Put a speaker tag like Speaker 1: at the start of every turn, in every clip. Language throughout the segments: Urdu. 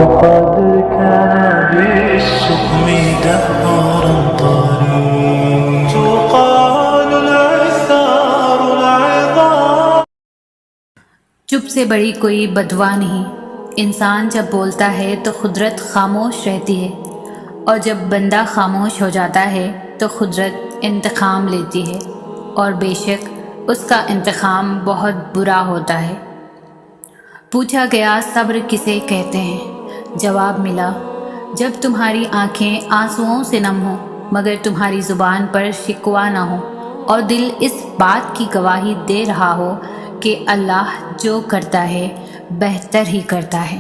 Speaker 1: وقد كان بالشؤم دهرا طريق تقال العثار العظام.
Speaker 2: چپ سے بڑی کوئی بدوا نہیں. انسان جب بولتا ہے تو قدرت خاموش رہتی ہے، اور جب بندہ خاموش ہو جاتا ہے تو قدرت انتقام لیتی ہے، اور بے شک اس کا انتقام بہت برا ہوتا ہے. پوچھا گیا صبر کسے کہتے ہیں؟ جواب ملا، جب تمہاری آنکھیں آنسوؤں سے نم ہوں مگر تمہاری زبان پر شکوہ نہ ہو، اور دل اس بات کی گواہی دے رہا ہو کہ اللہ جو کرتا ہے بہتر ہی کرتا ہے.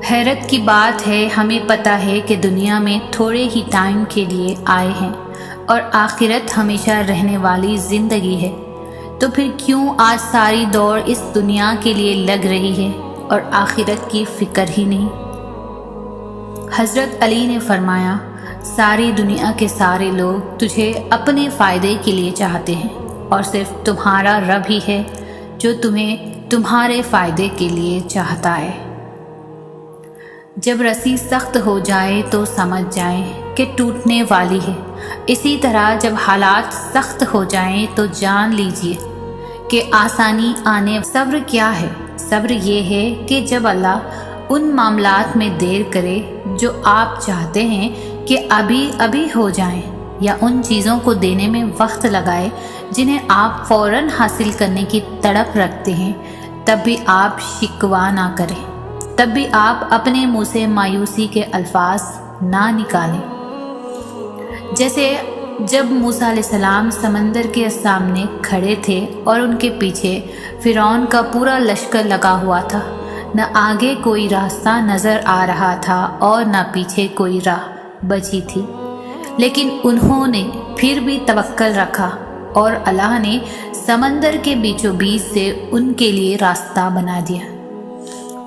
Speaker 2: حیرت کی بات ہے، ہمیں پتہ ہے کہ دنیا میں تھوڑے ہی ٹائم کے لیے آئے ہیں اور آخرت ہمیشہ رہنے والی زندگی ہے، تو پھر کیوں آج ساری دوڑ اس دنیا کے لیے لگ رہی ہے اور آخرت کی فکر ہی نہیں؟ حضرت علی نے فرمایا، ساری دنیا کے سارے لوگ تجھے اپنے فائدے کے لیے چاہتے ہیں، اور صرف تمہارا رب ہی ہے جو تمہیں تمہارے فائدے کے لیے چاہتا ہے. جب رسی سخت ہو جائے تو سمجھ جائیں کہ ٹوٹنے والی ہے، اسی طرح جب حالات سخت ہو جائیں تو جان لیجئے کہ آسانی آنے. صبر کیا ہے؟ صبر یہ ہے کہ جب اللہ ان معاملات میں دیر کرے جو آپ چاہتے ہیں کہ ابھی ابھی ہو جائیں، یا ان چیزوں کو دینے میں وقت لگائے جنہیں آپ فوراً حاصل کرنے کی تڑپ رکھتے ہیں، تب بھی آپ شکوہ نہ کریں، تب بھی آپ اپنے منہ سے مایوسی کے الفاظ نہ نکالیں. جیسے جب موسیٰ علیہ السلام سمندر کے سامنے کھڑے تھے اور ان کے پیچھے فرعون کا پورا لشکر لگا ہوا تھا، نہ آگے کوئی راستہ نظر آ رہا تھا اور نہ پیچھے کوئی راہ بچی تھی، لیکن انہوں نے پھر بھی توکل رکھا اور اللہ نے سمندر کے بیچوں بیچ سے ان کے لیے راستہ بنا دیا.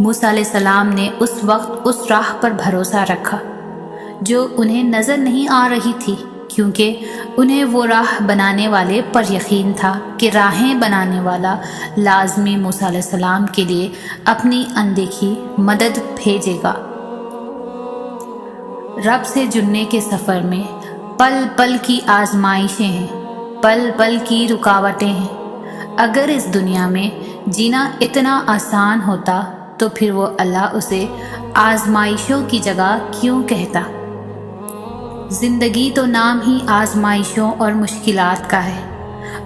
Speaker 2: موسیٰ علیہ السلام نے اس وقت اس راہ پر بھروسہ رکھا جو انہیں نظر نہیں آ رہی تھی، کیونکہ انہیں وہ راہ بنانے والے پر یقین تھا کہ راہیں بنانے والا لازمی موسیٰ علیہ السلام کے لیے اپنی اندیکھی مدد بھیجے گا. رب سے جڑنے کے سفر میں پل پل کی آزمائشیں ہیں، پل پل کی رکاوٹیں ہیں. اگر اس دنیا میں جینا اتنا آسان ہوتا تو پھر وہ اللہ اسے آزمائشوں کی جگہ کیوں کہتا؟ زندگی تو نام ہی آزمائشوں اور مشکلات کا ہے.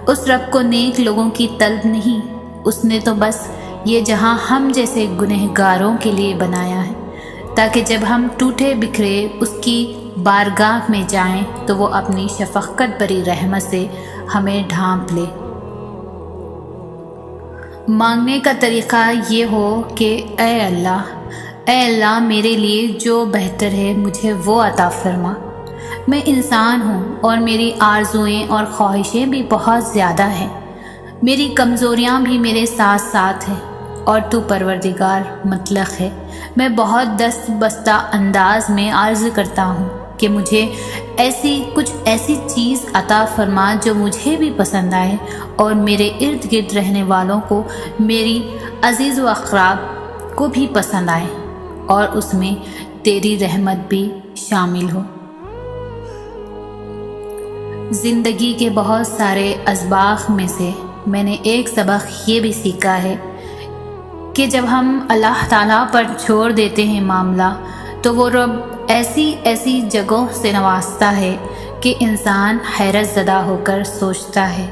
Speaker 2: اس رب کو نیک لوگوں کی طلب نہیں، اس نے تو بس یہ جہاں ہم جیسے گنہگاروں کے لیے بنایا ہے، تاکہ جب ہم ٹوٹے بکھرے اس کی بارگاہ میں جائیں تو وہ اپنی شفقت بری رحمت سے ہمیں ڈھانپ لے. مانگنے کا طریقہ یہ ہو کہ اے اللہ میرے لیے جو بہتر ہے مجھے وہ عطا فرما. میں انسان ہوں اور میری آرزوئیں اور خواہشیں بھی بہت زیادہ ہیں، میری کمزوریاں بھی میرے ساتھ ساتھ ہیں، اور تو پروردگار مطلق ہے. میں بہت دست بستہ انداز میں عرض کرتا ہوں کہ مجھے کچھ ایسی چیز عطا فرما جو مجھے بھی پسند آئے اور میرے ارد گرد رہنے والوں کو، میری عزیز و اقراب کو بھی پسند آئے، اور اس میں تیری رحمت بھی شامل ہو. زندگی کے بہت سارے اسباق میں سے میں نے ایک سبق یہ بھی سیکھا ہے کہ جب ہم اللہ تعالیٰ پر چھوڑ دیتے ہیں معاملہ تو وہ رب ایسی جگہوں سے نوازتا ہے کہ انسان حیرت زدہ ہو کر سوچتا ہے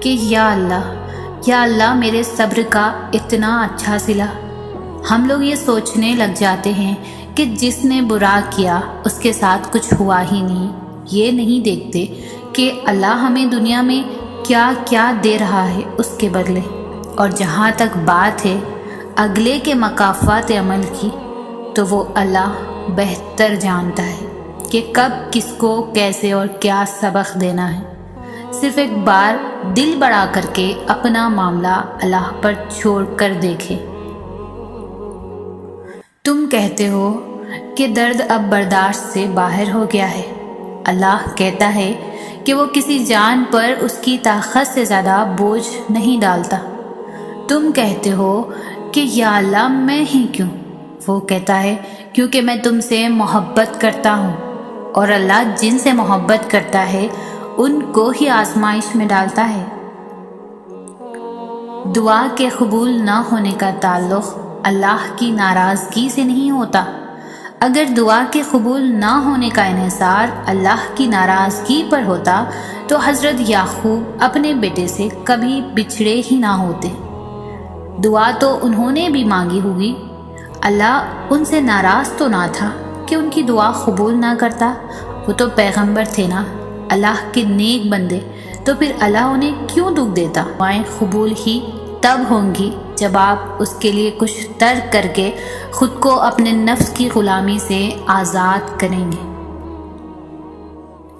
Speaker 2: کہ یا اللہ میرے صبر کا اتنا اچھا صلہ. ہم لوگ یہ سوچنے لگ جاتے ہیں کہ جس نے برا کیا اس کے ساتھ کچھ ہوا ہی نہیں. یہ نہیں دیکھتے کہ اللہ ہمیں دنیا میں کیا کیا دے رہا ہے اس کے بدلے. اور جہاں تک بات ہے اگلے کے مکافات عمل کی، تو وہ اللہ بہتر جانتا ہے کہ کب کس کو کیسے اور کیا سبق دینا ہے. صرف ایک بار دل بڑا کر کے اپنا معاملہ اللہ پر چھوڑ کر دیکھے. تم کہتے ہو کہ درد اب برداشت سے باہر ہو گیا ہے. اللہ کہتا ہے کہ وہ کسی جان پر اس کی طاقت سے زیادہ بوجھ نہیں ڈالتا. تم کہتے ہو کہ یا اللہ میں ہی کیوں؟ وہ کہتا ہے کیونکہ میں تم سے محبت کرتا ہوں، اور اللہ جن سے محبت کرتا ہے ان کو ہی آزمائش میں ڈالتا ہے۔ دعا کے قبول نہ ہونے کا تعلق اللہ کی ناراضگی سے نہیں ہوتا۔ اگر دعا کے قبول نہ ہونے کا انحصار اللہ کی ناراضگی پر ہوتا تو حضرت یعقوب اپنے بیٹے سے کبھی بچھڑے ہی نہ ہوتے۔ دعا تو انہوں نے بھی مانگی ہوگی، اللہ ان سے ناراض تو نہ تھا کہ ان کی دعا قبول نہ کرتا، وہ تو پیغمبر تھے نا، اللہ کے نیک بندے، تو پھر اللہ انہیں کیوں دکھ دیتا؟ دعائیں قبول ہی تب ہوں گی جب آپ اس کے لیے کچھ ترک کر کے خود کو اپنے نفس کی غلامی سے آزاد کریں گے۔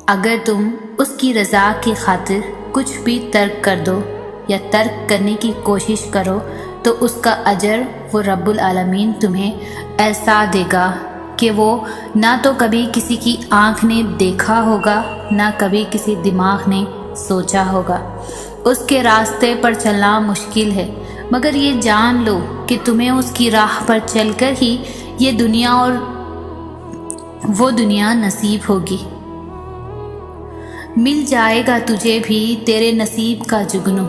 Speaker 2: اگر تم اس کی رضا کی خاطر کچھ بھی ترک کر دو یا ترک کرنے کی کوشش کرو تو اس کا اجر وہ رب العالمین تمہیں ایسا دے گا کہ وہ نہ تو کبھی کسی کی آنکھ نے دیکھا ہوگا، نہ کبھی کسی دماغ نے سوچا ہوگا۔ اس کے راستے پر چلنا مشکل ہے، مگر یہ جان لو کہ تمہیں اس کی راہ پر چل کر ہی یہ دنیا اور وہ دنیا نصیب ہوگی۔ مل جائے گا تجھے بھی تیرے نصیب کا جگنو،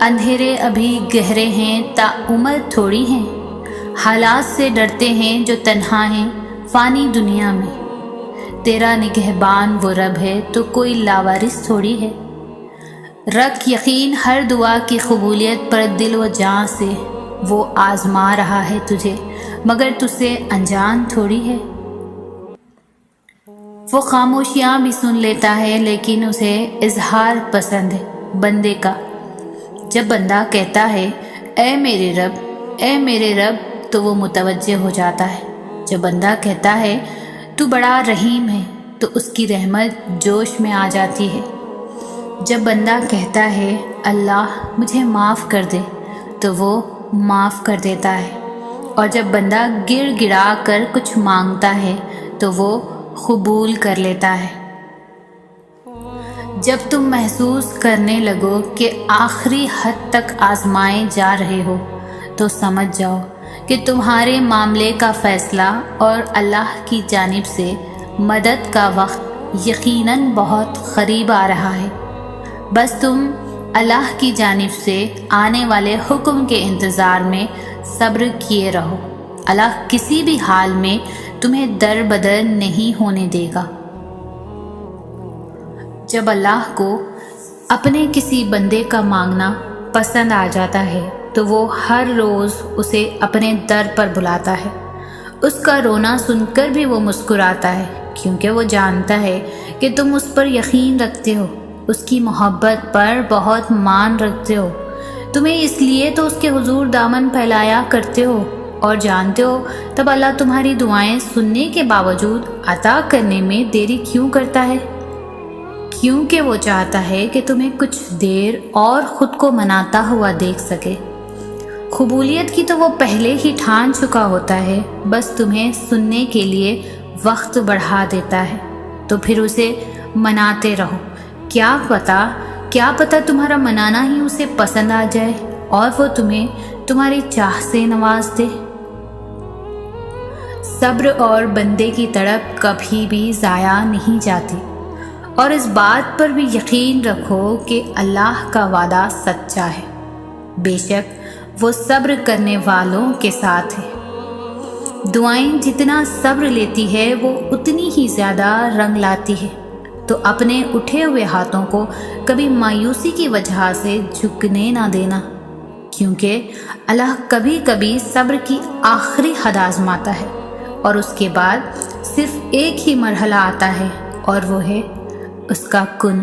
Speaker 2: اندھیرے ابھی گہرے ہیں تا عمر تھوڑی ہیں، حالات سے ڈرتے ہیں جو تنہا ہیں فانی دنیا میں، تیرا نگہبان وہ رب ہے تو کوئی لاوارث تھوڑی ہے۔ رکھ یقین ہر دعا کی قبولیت پر دل و جان سے، وہ آزما رہا ہے تجھے مگر تجھ سے انجان تھوڑی ہے۔ وہ خاموشیاں بھی سن لیتا ہے لیکن اسے اظہار پسند ہے بندے کا۔ جب بندہ کہتا ہے اے میرے رب، اے میرے رب، تو وہ متوجہ ہو جاتا ہے۔ جب بندہ کہتا ہے تو بڑا رحیم ہے تو اس کی رحمت جوش میں آ جاتی ہے۔ جب بندہ کہتا ہے اللہ مجھے معاف کر دے تو وہ معاف کر دیتا ہے، اور جب بندہ گڑ گڑا کر کچھ مانگتا ہے تو وہ قبول کر لیتا ہے۔ جب تم محسوس کرنے لگو کہ آخری حد تک آزمائے جا رہے ہو تو سمجھ جاؤ کہ تمہارے معاملے کا فیصلہ اور اللہ کی جانب سے مدد کا وقت یقیناً بہت قریب آ رہا ہے۔ بس تم اللہ کی جانب سے آنے والے حکم کے انتظار میں صبر کیے رہو۔ اللہ کسی بھی حال میں تمہیں در بدر نہیں ہونے دے گا۔ جب اللہ کو اپنے کسی بندے کا مانگنا پسند آ جاتا ہے تو وہ ہر روز اسے اپنے در پر بلاتا ہے۔ اس کا رونا سن کر بھی وہ مسکراتا ہے کیونکہ وہ جانتا ہے کہ تم اس پر یقین رکھتے ہو، اس کی محبت پر بہت مان رکھتے ہو، تمہیں اس لیے تو اس کے حضور دامن پھیلایا کرتے ہو، اور جانتے ہو تب اللہ تمہاری دعائیں سننے کے باوجود عطا کرنے میں دیری کیوں کرتا ہے؟ کیونکہ وہ چاہتا ہے کہ تمہیں کچھ دیر اور خود کو مناتا ہوا دیکھ سکے۔ قبولیت کی تو وہ پہلے ہی ٹھان چکا ہوتا ہے، بس تمہیں سننے کے لیے وقت بڑھا دیتا ہے، تو پھر اسے مناتے رہو۔ کیا پتہ تمہارا منانا ہی اسے پسند آ جائے اور وہ تمہیں تمہاری چاہ سے نواز دے۔ صبر اور بندے کی تڑپ کبھی بھی ضائع نہیں جاتی، اور اس بات پر بھی یقین رکھو کہ اللہ کا وعدہ سچا ہے، بے شک وہ صبر کرنے والوں کے ساتھ ہے۔ دعائیں جتنا صبر لیتی ہے وہ اتنی ہی زیادہ رنگ لاتی ہے، تو اپنے اٹھے ہوئے ہاتھوں کو کبھی مایوسی کی وجہ سے جھکنے نہ دینا، کیونکہ اللہ کبھی کبھی صبر کی آخری حد آزماتا ہے، اور اس کے بعد صرف ایک ہی مرحلہ آتا ہے، اور وہ ہے اس کا کن